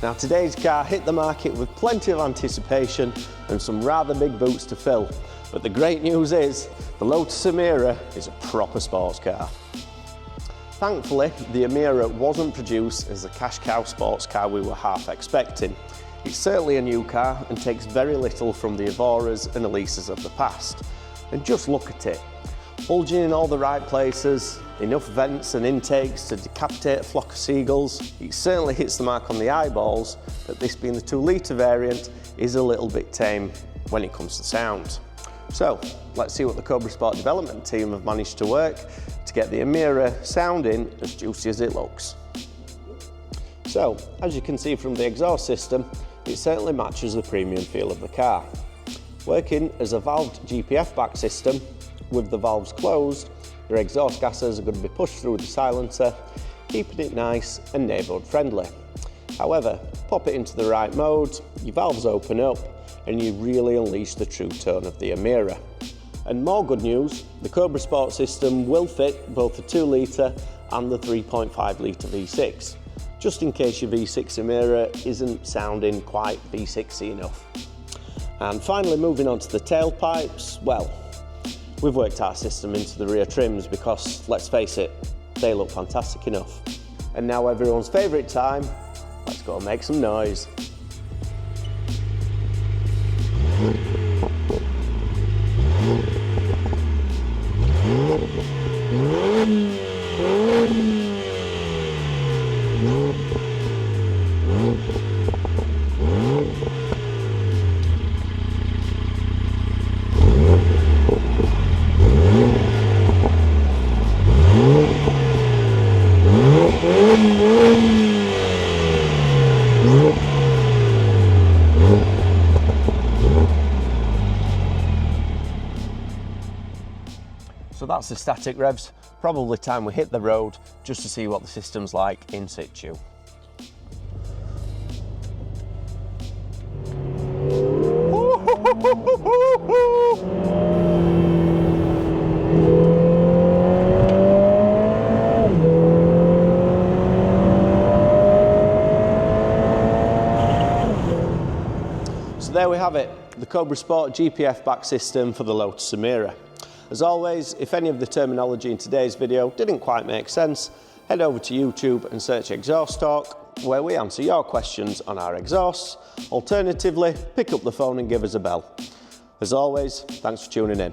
Now today's car hit the market with plenty of anticipation and some rather big boots to fill. But the great news is, the Lotus Emira is a proper sports car. Thankfully, the Emira wasn't produced as the cash cow sports car we were half expecting. It's certainly a new car and takes very little from the Evoras and Elises of the past. And just look at it. Bulging in all the right places, enough vents and intakes to decapitate a flock of seagulls. It certainly hits the mark on the eyeballs, but this being the 2-litre variant is a little bit tame when it comes to sound. So let's see what the Cobra Sport development team have managed to work to get the Emira sounding as juicy as it looks. So, as you can see from the exhaust system, it certainly matches the premium feel of the car. Working as a valved GPF back system, with the valves closed, your exhaust gases are going to be pushed through the silencer, keeping it nice and neighbourhood friendly. However, pop it into the right mode, your valves open up, and you really unleash the true tone of the Emira. And more good news, the Cobra Sport system will fit both the 2-litre and the 3.5-litre V6, just in case your V6 Emira isn't sounding quite V6y enough. And finally, moving on to the tailpipes, well, we've worked our system into the rear trims because, let's face it, they look fantastic enough. And now everyone's favourite time, let's go and make some noise. So that's the static revs. Probably time we hit the road just to see what the system's like in situ. So there we have it, the Cobra Sport GPF back system for the Lotus Emira. As always, if any of the terminology in today's video didn't quite make sense, head over to YouTube and search Exhaust Talk, where we answer your questions on our exhausts. Alternatively, pick up the phone and give us a bell. As always, thanks for tuning in.